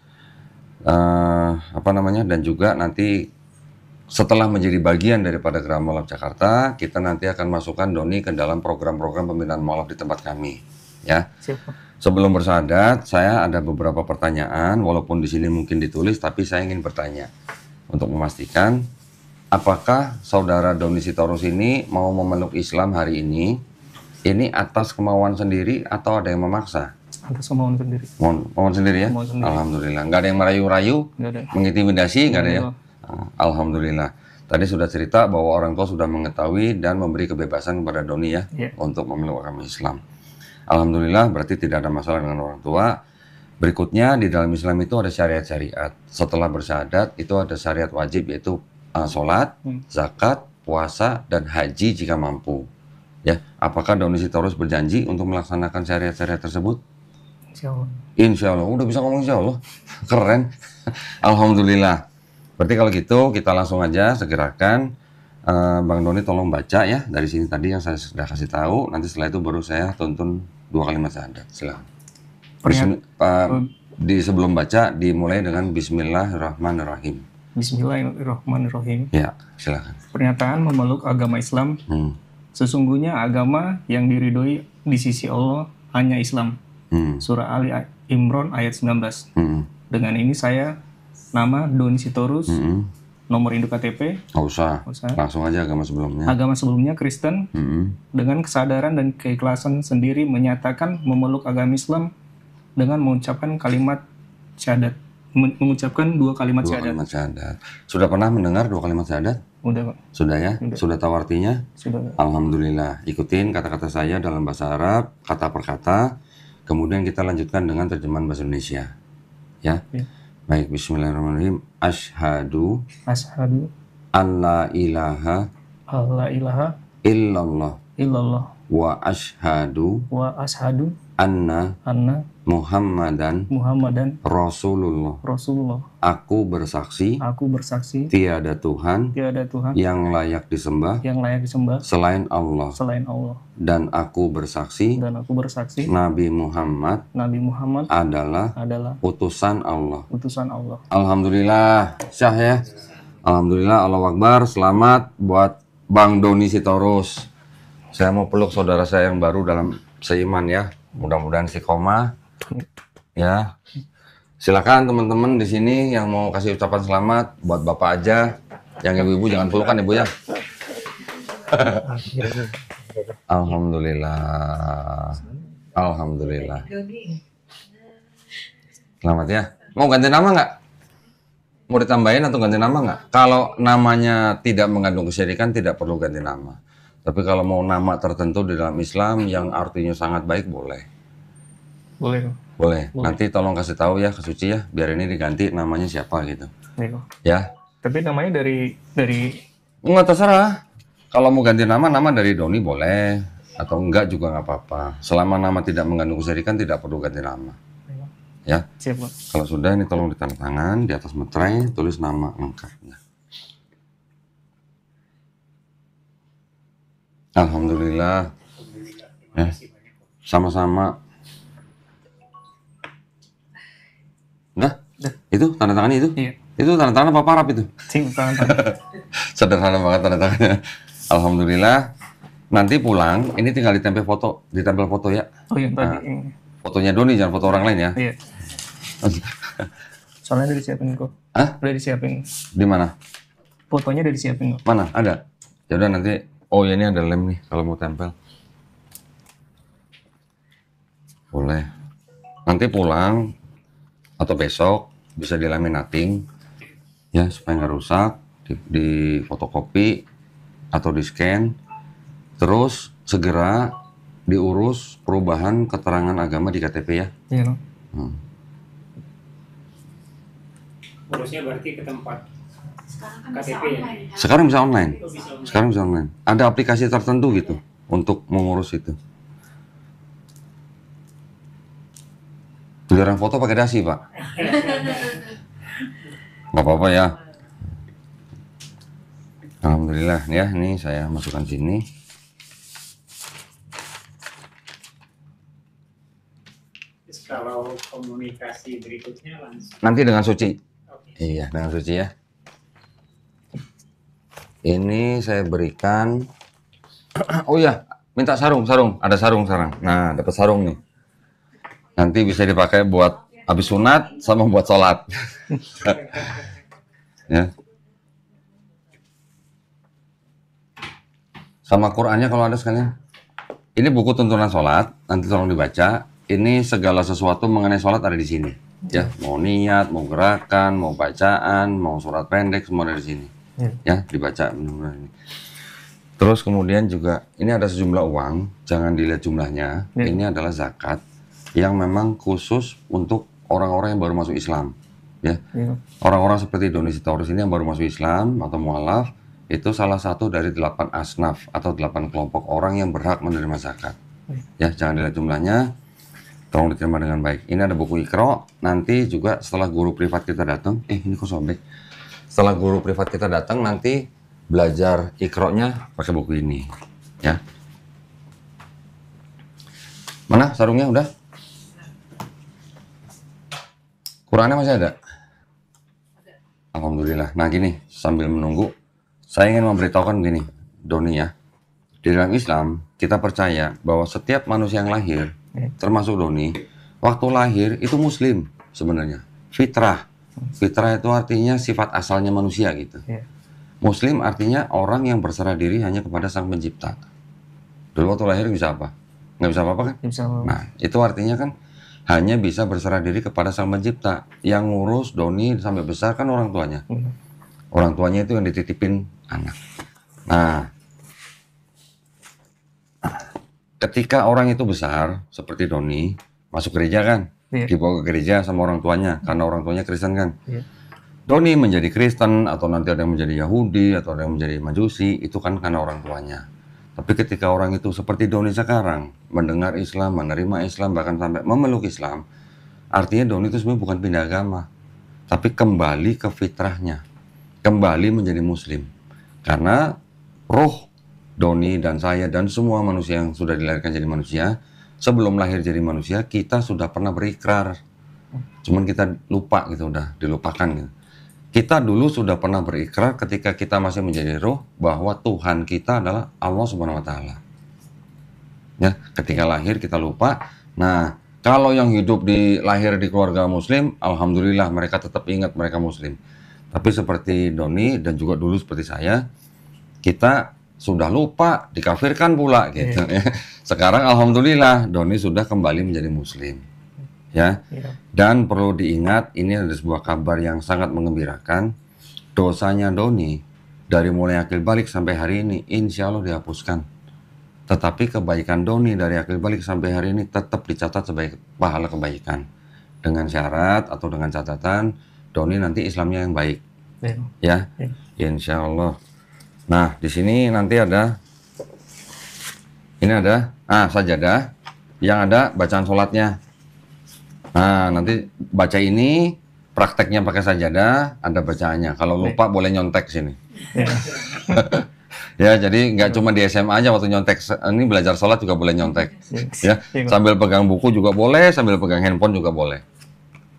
dan juga nanti setelah menjadi bagian daripada Geraha Mualaf Jakarta, kita nanti akan masukkan Doni ke dalam program-program pembinaan mualaf di tempat kami, ya. Siap. Sebelum bersyahadat, saya ada beberapa pertanyaan, walaupun di sini mungkin ditulis, tapi saya ingin bertanya untuk memastikan apakah saudara Doni Sitorus ini mau memeluk Islam hari ini atas kemauan sendiri atau ada yang memaksa? Atas kemauan sendiri. Kemauan sendiri ya? Kemauan sendiri. Alhamdulillah. Nggak ada yang merayu-rayu? Nggak ada. Mengintimidasi? Nggak ada ya? Nggak. Alhamdulillah. Tadi sudah cerita bahwa orang tua sudah mengetahui dan memberi kebebasan kepada Doni ya, untuk memeluk agama Islam. Alhamdulillah, berarti tidak ada masalah dengan orang tua. Berikutnya di dalam Islam itu ada syariat-syariat. Setelah bersyahadat itu ada syariat wajib yaitu sholat, zakat, puasa, dan haji jika mampu. Ya, apakah Doni Sitorus berjanji untuk melaksanakan syariat-syariat tersebut? Insya Allah. Insya Allah, udah bisa ngomong insya Allah, keren. Alhamdulillah. Berarti kalau gitu kita langsung aja segerakan. Bang Doni tolong baca ya dari sini tadi yang saya sudah kasih tahu. Nanti setelah itu baru saya tuntun 2 kalimat syahadat. Silakan. Di sebelum baca dimulai dengan Bismillahirrahmanirrahim. Bismillahirrahmanirrahim. Ya, silakan. Pernyataan memeluk agama Islam. Sesungguhnya agama yang diridhoi di sisi Allah hanya Islam. Surah Ali Imran ayat 19. Dengan ini saya nama Doni Sitorus, nomor induk KTP. Nggak usah. Langsung aja agama sebelumnya. Agama sebelumnya Kristen. Dengan kesadaran dan keikhlasan sendiri menyatakan memeluk agama Islam dengan mengucapkan kalimat syahadat. Mengucapkan 2 kalimat syahadat. 2 kalimat syahadat. Sudah pernah mendengar 2 kalimat syahadat? Udah Pak. Sudah ya? Sudah tahu artinya? Sudah. Alhamdulillah. Ikutin kata-kata saya dalam bahasa Arab, kata per kata. Kemudian kita lanjutkan dengan terjemahan bahasa Indonesia. Ya? Baik, bismillahirrahmanirrahim. Asyhadu Asyhadu an la ilaha illallah illallah illallah wa ashhadu anna Muhammadan Rasulullah. Aku bersaksi tiada Tuhan yang layak disembah selain Allah. Dan aku bersaksi Nabi Muhammad adalah utusan Allah. Alhamdulillah, syah ya. Alhamdulillah, Allahu Akbar. Selamat buat Bang Doni Sitorus. Saya mau peluk saudara saya yang baru dalam seiman ya. Mudah-mudahan istiqomah. Ya. Silakan teman-teman di sini yang mau kasih ucapan selamat buat Bapak aja. Yang ibu-ibu jangan pelukan Ibu ya. Alhamdulillah. Alhamdulillah. Selamat ya. Mau ganti nama nggak? Mau ditambahin atau ganti nama nggak? Kalau namanya tidak mengandung kesyirikan tidak perlu ganti nama. Tapi kalau mau nama tertentu di dalam Islam yang artinya sangat baik boleh. Boleh. Nanti tolong kasih tahu ya ke Suci ya, biar ini diganti namanya siapa gitu. Ya. Tapi namanya dari Enggak, terserah. Kalau mau ganti nama dari Doni boleh, atau enggak juga nggak apa-apa. Selama nama tidak mengandung kesyirikan tidak perlu ganti nama. Ya. Siap, Pak. Kalau sudah ini tolong ditandatangan di atas meterai, tulis nama lengkapnya. Alhamdulillah. Ya. Sama-sama. Nah, itu tanda tangan itu? Iya. Itu tanda tangan apa Arab itu? Tanda tangan. Sederhana banget tanda tangannya. Alhamdulillah. Nanti pulang, ini tinggal ditempel foto ya. Oh iya, tadi. Fotonya Doni, jangan foto orang lain ya. Iya. Soalnya udah disiapin kok. Hah? Udah disiapin. Di mana? Fotonya udah disiapin kok. Mana? Ada? Ya udah nanti. Oh ya ini ada lem nih kalau mau tempel. Boleh. Nanti pulang atau besok bisa dilaminating ya supaya nggak rusak, di fotokopi atau di scan. Terus segera diurus perubahan keterangan agama di KTP ya. Iya. Urusnya berarti ke tempat KTP ya? Sekarang bisa online. Sekarang bisa online. Ada aplikasi tertentu gitu untuk mengurus itu. Dilarang foto pakai dasi, Pak. Nggak apa-apa ya. Alhamdulillah ya, ini saya masukkan sini. Kalau komunikasi berikutnya langsung. Nanti dengan Suci. Iya, dengan Suci ya. Ini saya berikan. Oh ya, minta sarung. Ada sarung sekarang. Nah, dapat sarung nih. Nanti bisa dipakai buat habis sunat sama buat sholat. Ya. Sama Qur'annya kalau ada sekalian. Ini buku tuntunan sholat. Nanti tolong dibaca. Ini segala sesuatu mengenai sholat ada di sini. Ya, mau niat, mau gerakan, mau bacaan, mau surat pendek, semua ada di sini. Ya, dibaca benar-benar ini. Terus kemudian juga ini ada sejumlah uang, jangan dilihat jumlahnya. Ini adalah zakat yang memang khusus untuk orang-orang yang baru masuk Islam. Ya, orang-orang seperti Doni Sitorus ini yang baru masuk Islam atau mualaf itu salah satu dari 8 asnaf atau 8 kelompok orang yang berhak menerima zakat. Ya, jangan dilihat jumlahnya. Tolong diterima dengan baik. Ini ada buku Iqra. Nanti juga setelah guru privat kita datang, ini kok sobek. Setelah guru privat kita datang, nanti belajar Iqra-nya pakai buku ini. Ya. Mana sarungnya udah? Qurannya masih ada? Alhamdulillah. Nah gini, sambil menunggu, saya ingin memberitahukan gini, Doni ya. Di dalam Islam, kita percaya bahwa setiap manusia yang lahir, termasuk Doni, waktu lahir itu muslim sebenarnya. Fitrah. Fitrah itu artinya sifat asalnya manusia gitu. Muslim artinya orang yang berserah diri hanya kepada Sang Pencipta. Dulu waktu lahir bisa apa? Nggak bisa apa-apa kan? Bisa apa-apa. Nah, itu artinya kan hanya bisa berserah diri kepada Sang Pencipta. Yang ngurus Doni sampai besar kan orang tuanya. Orang tuanya itu yang dititipin anak. Nah, ketika orang itu besar, seperti Doni, masuk gereja kan? Dibawa ke gereja sama orang tuanya, karena orang tuanya Kristen kan? Doni menjadi Kristen, atau nanti ada yang menjadi Yahudi, atau ada yang menjadi Majusi, itu kan karena orang tuanya. Tapi ketika orang itu seperti Doni sekarang, mendengar Islam, menerima Islam, bahkan sampai memeluk Islam, artinya Doni itu sebenarnya bukan pindah agama, tapi kembali ke fitrahnya, kembali menjadi Muslim. Karena roh Doni dan saya dan semua manusia yang sudah dilahirkan jadi manusia, sebelum lahir jadi manusia, kita sudah pernah berikrar. Cuman kita lupa gitu, udah dilupakan gitu. Kita dulu sudah pernah berikrar ketika kita masih menjadi roh bahwa Tuhan kita adalah Allah Subhanahu wa taala. Ya, ketika lahir kita lupa. Nah, kalau yang hidup lahir di keluarga muslim, alhamdulillah mereka tetap ingat mereka muslim. Tapi seperti Doni dan juga dulu seperti saya, kita sudah lupa, dikafirkan pula gitu ya. Sekarang alhamdulillah Doni sudah kembali menjadi muslim. Ya, dan perlu diingat ini ada sebuah kabar yang sangat mengembirakan. Dosanya Doni dari mulai akil balik sampai hari ini insya Allah dihapuskan. Tetapi kebaikan Doni dari akil balik sampai hari ini tetap dicatat sebagai pahala kebaikan, dengan syarat atau dengan catatan Doni nanti Islamnya yang baik. Ya, insya Allah. Nah, di sini nanti ada sajadah yang ada bacaan sholatnya. Nah, nanti baca ini, prakteknya pakai sajadah, ada bacaannya. Kalau lupa boleh nyontek sini. Ya, jadi nggak cuma di SMA aja waktu nyontek. Ini belajar sholat juga boleh nyontek. Ya, sambil pegang buku juga boleh, sambil pegang handphone juga boleh.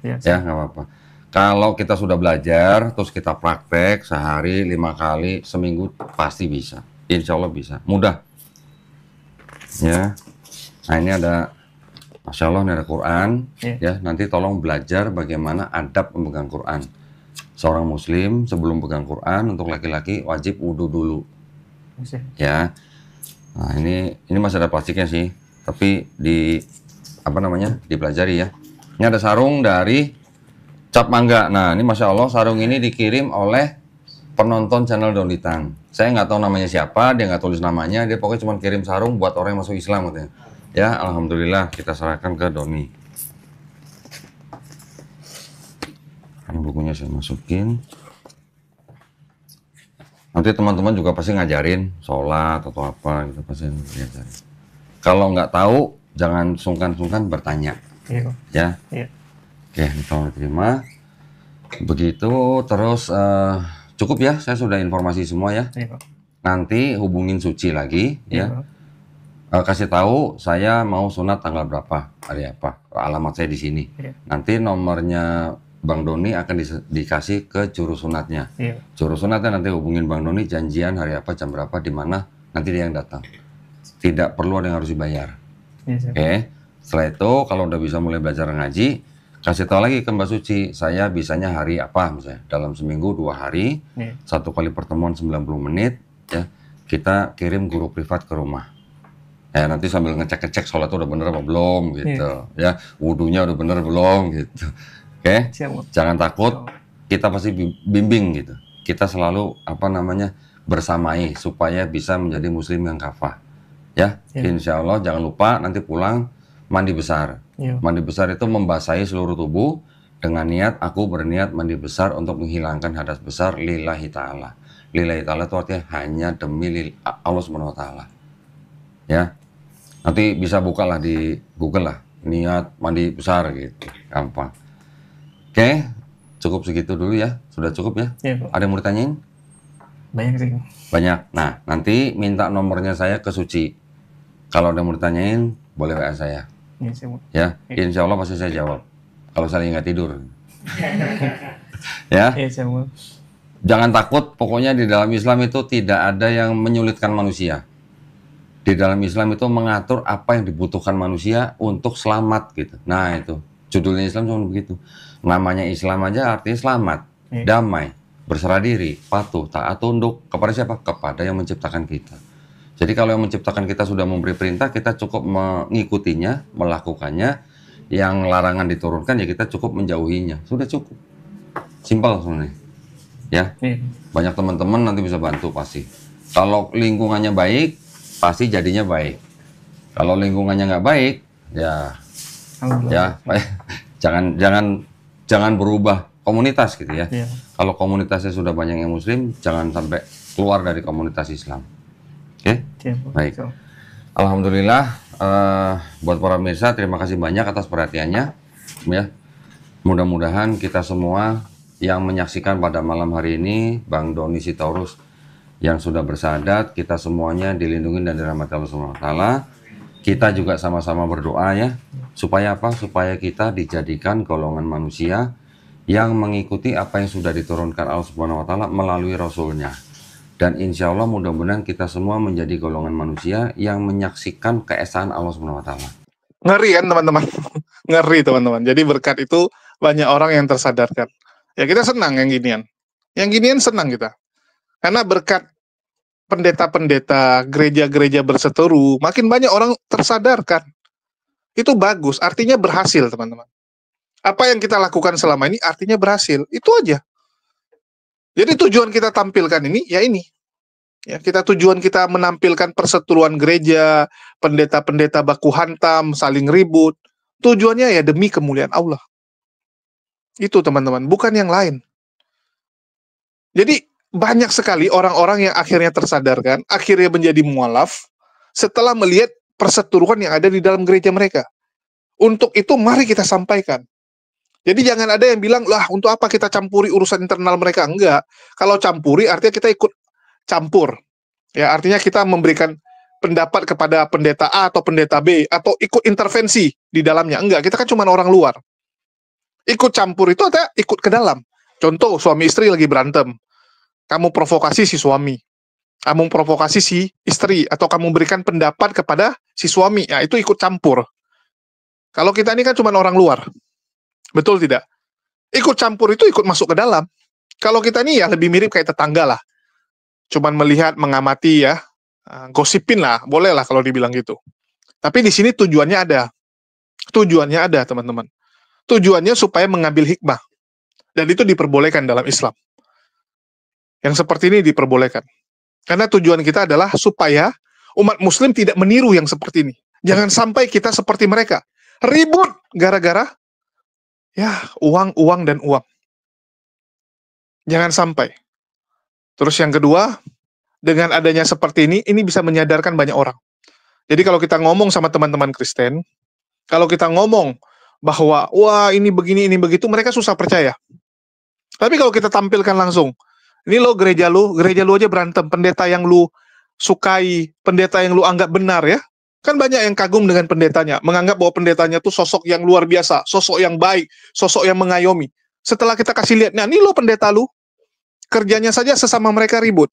Ya, nggak apa-apa. Kalau kita sudah belajar, terus kita praktek sehari 5 kali, seminggu pasti bisa. Insya Allah bisa. Mudah. Ya. Nah, ini ada Masya Allah, ini ada Quran, ya. Nanti tolong belajar bagaimana adab memegang Quran. Seorang Muslim sebelum pegang Quran untuk laki-laki wajib wudhu dulu, ya. Nah, ini masih ada plastiknya sih, tapi dipelajari ya. Ini ada sarung dari Cap Mangga. Nah, ini Masya Allah sarung ini dikirim oleh penonton channel Donitan. Saya nggak tahu namanya siapa, dia nggak tulis namanya, dia pokoknya cuma kirim sarung buat orang yang masuk Islam katanya. Ya, alhamdulillah kita serahkan ke Doni. Ini bukunya saya masukin. Nanti teman-teman juga pasti ngajarin sholat atau apa gitu, pasti ngajarin. Kalau nggak tahu, jangan sungkan-sungkan bertanya. Ya. Oke, tolong diterima. Begitu, terus cukup ya, saya sudah informasi semua ya. Nanti hubungin Suci lagi ya. Kasih tahu saya mau sunat tanggal berapa, hari apa, alamat saya di sini. Nanti nomornya Bang Doni akan dikasih ke juru sunatnya. Juru sunatnya nanti hubungin Bang Doni, janjian hari apa, jam berapa, di mana, nanti dia yang datang. Tidak perlu ada yang harus dibayar. Oke. Setelah itu kalau udah bisa mulai belajar ngaji, kasih tahu lagi ke Mbak Suci, saya bisanya hari apa misalnya, dalam seminggu 2 hari, 1 kali pertemuan 90 menit, ya, kita kirim guru privat ke rumah. Ya, nanti sambil ngecek-ngecek sholat udah bener apa belum gitu, ya, wudhunya udah bener belum gitu. Oke, jangan takut, kita pasti bimbing gitu. Kita selalu bersamai supaya bisa menjadi muslim yang kafah. Ya, insya Allah jangan lupa nanti pulang mandi besar. Mandi besar itu membasahi seluruh tubuh dengan niat aku berniat mandi besar untuk menghilangkan hadas besar lillahi ta'ala. Lillahi ta'ala itu artinya hanya demi Allah Subhanahu wa taala. Ya. Nanti bisa buka lah di Google lah, niat mandi besar gitu, gampang. Oke, cukup segitu dulu ya, sudah cukup ya? Ada yang mau ditanyain? Banyak sih. Banyak. Nah, nanti minta nomornya saya ke Suci. Kalau ada yang mau ditanyain, boleh WA saya. Ya, insya Allah pasti saya jawab. Kalau saya nggak tidur. Ya. Jangan takut, pokoknya di dalam Islam itu tidak ada yang menyulitkan manusia. Di dalam Islam itu mengatur apa yang dibutuhkan manusia untuk selamat gitu. Nah itu, judulnya Islam cuma begitu. Namanya Islam aja artinya selamat, damai, berserah diri, patuh, taat, tunduk. Kepada siapa? Kepada yang menciptakan kita. Jadi kalau yang menciptakan kita sudah memberi perintah, kita cukup mengikutinya, melakukannya. Yang larangan diturunkan ya kita cukup menjauhinya. Sudah cukup. Simpel sebenarnya. Ya. Banyak teman-teman nanti bisa bantu pasti. Kalau lingkungannya baik, pasti jadinya baik. Kalau lingkungannya nggak baik, ya jangan berubah komunitas gitu ya. Kalau komunitasnya sudah banyak yang Muslim, jangan sampai keluar dari komunitas Islam. Oke? Baik. Alhamdulillah, buat para pemirsa, terima kasih banyak atas perhatiannya. Ya, mudah-mudahan kita semua yang menyaksikan pada malam hari ini, Bang Doni Sitorus yang sudah bersahadat, kita semuanya dilindungi dan dirahmati Allah Subhanahu wa Ta'ala. Kita juga sama-sama berdoa ya, supaya apa? Supaya kita dijadikan golongan manusia yang mengikuti apa yang sudah diturunkan Allah Subhanahu wa Ta'ala melalui Rasulnya. Dan insya Allah mudah-mudahan kita semua menjadi golongan manusia yang menyaksikan keesaan Allah Subhanahu wa Ta'ala. Ngeri kan teman-teman? Ngeri teman-teman. Jadi berkat itu banyak orang yang tersadarkan. Ya kita senang yang ginian. Yang ginian senang kita. Karena berkat pendeta-pendeta, gereja-gereja berseteru, makin banyak orang tersadarkan. Itu bagus, artinya berhasil teman-teman. Apa yang kita lakukan selama ini artinya berhasil. Itu aja. Jadi tujuan kita tampilkan ini, ya ini. Ya, tujuan kita menampilkan perseteruan gereja, pendeta-pendeta baku hantam, saling ribut. Tujuannya ya demi kemuliaan Allah. Itu teman-teman, bukan yang lain. Jadi banyak sekali orang-orang yang akhirnya tersadarkan, akhirnya menjadi mualaf, setelah melihat perseteruan yang ada di dalam gereja mereka. Untuk itu mari kita sampaikan. Jadi jangan ada yang bilang, lah untuk apa kita campuri urusan internal mereka? Enggak. Kalau campuri artinya kita ikut campur. Ya, artinya kita memberikan pendapat kepada pendeta A atau pendeta B, atau ikut intervensi di dalamnya. Enggak, kita kan cuma orang luar. Ikut campur itu artinya ikut ke dalam. Contoh, suami istri lagi berantem. Kamu provokasi si suami. Kamu provokasi si istri. Atau kamu berikan pendapat kepada si suami. Ya, itu ikut campur. Kalau kita ini kan cuma orang luar. Betul tidak? Ikut campur itu ikut masuk ke dalam. Kalau kita ini ya lebih mirip kayak tetangga lah. Cuman melihat, mengamati ya. Gosipin lah, boleh lah kalau dibilang gitu. Tapi di sini tujuannya ada. Tujuannya ada, teman-teman. Tujuannya supaya mengambil hikmah. Dan itu diperbolehkan dalam Islam. Yang seperti ini diperbolehkan. Karena tujuan kita adalah supaya umat muslim tidak meniru yang seperti ini. Jangan sampai kita seperti mereka. Ribut gara-gara ya, uang, dan uang. Jangan sampai. Terus yang kedua, dengan adanya seperti ini bisa menyadarkan banyak orang. Jadi kalau kita ngomong sama teman-teman Kristen, kalau kita ngomong bahwa, wah ini begini, ini begitu, mereka susah percaya. Tapi kalau kita tampilkan langsung, ini lo gereja lu aja berantem, pendeta yang lu sukai, pendeta yang lu anggap benar ya, kan banyak yang kagum dengan pendetanya, menganggap bahwa pendetanya tuh sosok yang luar biasa, sosok yang baik, sosok yang mengayomi. Setelah kita kasih lihat, nah ini lo pendeta lu, kerjanya saja sesama mereka ribut.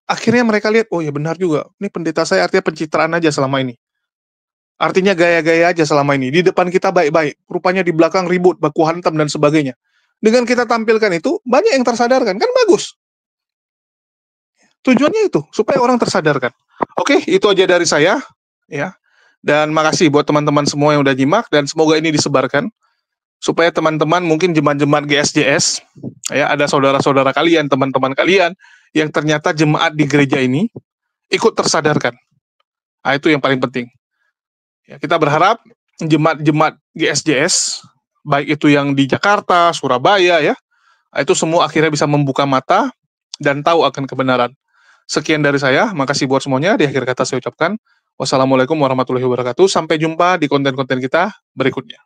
Akhirnya mereka lihat, oh ya benar juga, ini pendeta saya artinya pencitraan aja selama ini. Artinya gaya-gaya aja selama ini. Di depan kita baik-baik, rupanya di belakang ribut, baku hantam dan sebagainya. Dengan kita tampilkan itu, banyak yang tersadarkan, kan bagus. Tujuannya itu, supaya orang tersadarkan. Oke, itu aja dari saya. Ya, dan makasih buat teman-teman semua yang udah nyimak, dan semoga ini disebarkan supaya teman-teman mungkin jemaat-jemaat GSJS ya, ada saudara-saudara kalian, teman-teman kalian yang ternyata jemaat di gereja ini ikut tersadarkan. Nah, itu yang paling penting. Ya, kita berharap jemaat-jemaat GSJS baik itu yang di Jakarta, Surabaya ya, itu semua akhirnya bisa membuka mata dan tahu akan kebenaran. Sekian dari saya, makasih buat semuanya. Di akhir kata saya ucapkan wassalamualaikum warahmatullahi wabarakatuh. Sampai jumpa di konten-konten kita berikutnya.